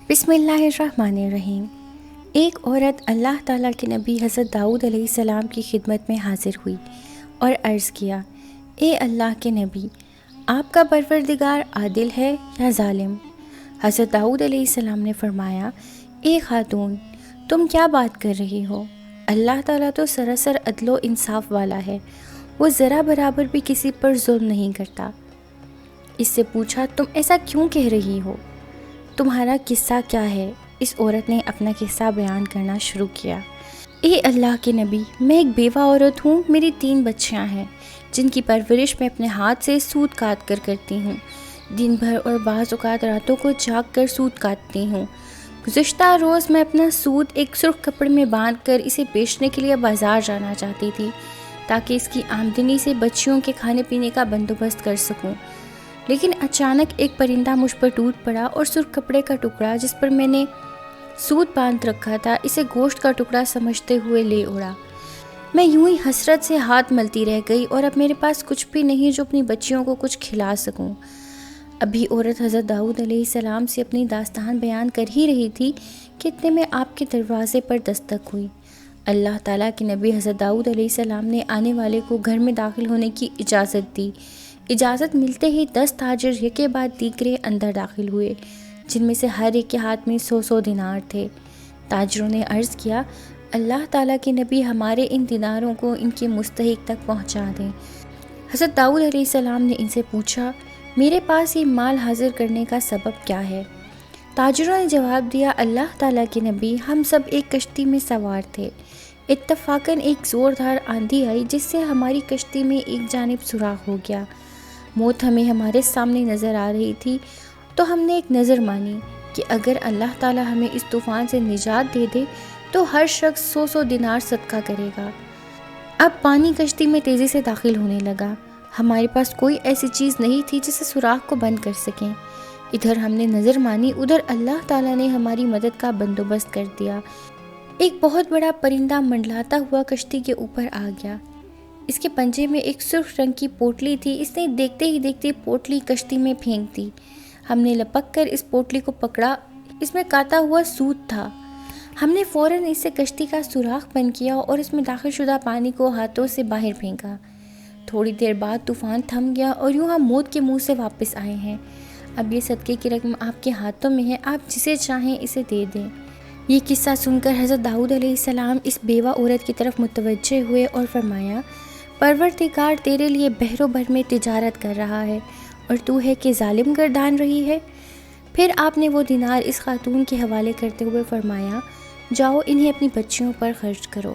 بسم اللہ الرحمن الرحیم۔ ایک عورت اللہ تعالیٰ کے نبی حضرت داؤد علیہ السلام کی خدمت میں حاضر ہوئی اور عرض کیا، اے اللہ کے نبی، آپ کا پروردگار عادل ہے یا ظالم؟ حضرت داؤد علیہ السلام نے فرمایا، اے خاتون، تم کیا بات کر رہی ہو؟ اللہ تعالیٰ تو سراسر عدل و انصاف والا ہے، وہ ذرا برابر بھی کسی پر ظلم نہیں کرتا۔ اس سے پوچھا، تم ایسا کیوں کہہ رہی ہو؟ تمہارا قصہ کیا ہے؟ اس عورت نے اپنا قصہ بیان کرنا شروع کیا۔ اے اللہ کے نبی، میں ایک بیوہ عورت ہوں، میری 3 بچیاں ہیں جن کی پرورش میں اپنے ہاتھ سے سوت کاٹ کر کرتی ہوں۔ دن بھر اور بعض اوقات راتوں کو جاگ کر سوت کاٹتی ہوں۔ گزشتہ روز میں اپنا سوت ایک سرخ کپڑے میں باندھ کر اسے بیچنے کے لیے بازار جانا چاہتی تھی تاکہ اس کی آمدنی سے بچیوں کے کھانے پینے کا بندوبست کر سکوں، لیکن اچانک ایک پرندہ مجھ پر ٹوٹ پڑا اور سرخ کپڑے کا ٹکڑا جس پر میں نے سوت باندھ رکھا تھا اسے گوشت کا ٹکڑا سمجھتے ہوئے لے اڑا۔ میں یوں ہی حسرت سے ہاتھ ملتی رہ گئی اور اب میرے پاس کچھ بھی نہیں جو اپنی بچیوں کو کچھ کھلا سکوں۔ ابھی عورت حضرت داؤد علیہ السلام سے اپنی داستان بیان کر ہی رہی تھی کہ اتنے میں آپ کے دروازے پر دستک ہوئی۔ اللہ تعالیٰ کے نبی حضرت داؤد علیہ السلام نے آنے والے کو گھر میں داخل ہونے کی اجازت دی۔ اجازت ملتے ہی 10 تاجر یکے بعد دیگرے اندر داخل ہوئے، جن میں سے ہر ایک کے ہاتھ میں 100 دینار تھے۔ تاجروں نے عرض کیا، اللہ تعالیٰ کے نبی، ہمارے ان دیناروں کو ان کے مستحق تک پہنچا دیں۔ حضرت داؤد علیہ السلام نے ان سے پوچھا، میرے پاس یہ مال حاضر کرنے کا سبب کیا ہے؟ تاجروں نے جواب دیا، اللہ تعالیٰ کے نبی، ہم سب ایک کشتی میں سوار تھے، اتفاقاً ایک زوردار آندھی آئی جس سے ہماری کشتی میں ایک جانب سوراخ ہو گیا۔ موت ہمیں ہمارے سامنے نظر آ رہی تھی تو ہم نے ایک نظر مانی کہ اگر اللہ تعالیٰ ہمیں اس طوفان سے نجات دے دے تو ہر شخص 100 دینار صدقہ کرے گا۔ اب پانی کشتی میں تیزی سے داخل ہونے لگا، ہمارے پاس کوئی ایسی چیز نہیں تھی جسے سوراخ کو بند کر سکیں۔ ادھر ہم نے نظر مانی، ادھر اللہ تعالیٰ نے ہماری مدد کا بندوبست کر دیا۔ ایک بہت بڑا پرندہ منڈلاتا ہوا کشتی کے اوپر آ گیا، اس کے پنجے میں ایک سرخ رنگ کی پوٹلی تھی، اس نے دیکھتے ہی دیکھتے پوٹلی کشتی میں پھینک دی۔ ہم نے لپک کر اس پوٹلی کو پکڑا، اس میں کاتا ہوا سوت تھا۔ ہم نے فوراً اس سے کشتی کا سوراخ بند کیا اور اس میں داخل شدہ پانی کو ہاتھوں سے باہر پھینکا۔ تھوڑی دیر بعد طوفان تھم گیا اور یوں ہم موت کے منہ سے واپس آئے ہیں۔ اب یہ صدقے کی رقم آپ کے ہاتھوں میں ہے، آپ جسے چاہیں اسے دے دیں۔ یہ قصہ سن کر حضرت داؤد علیہ السلام اس بیوہ عورت کی طرف متوجہ ہوئے اور فرمایا، پروردگار تیرے لیے بحر و بر میں تجارت کر رہا ہے اور تو ہے کہ ظالم گردان رہی ہے۔ پھر آپ نے وہ دینار اس خاتون کے حوالے کرتے ہوئے فرمایا، جاؤ انہیں اپنی بچیوں پر خرچ کرو۔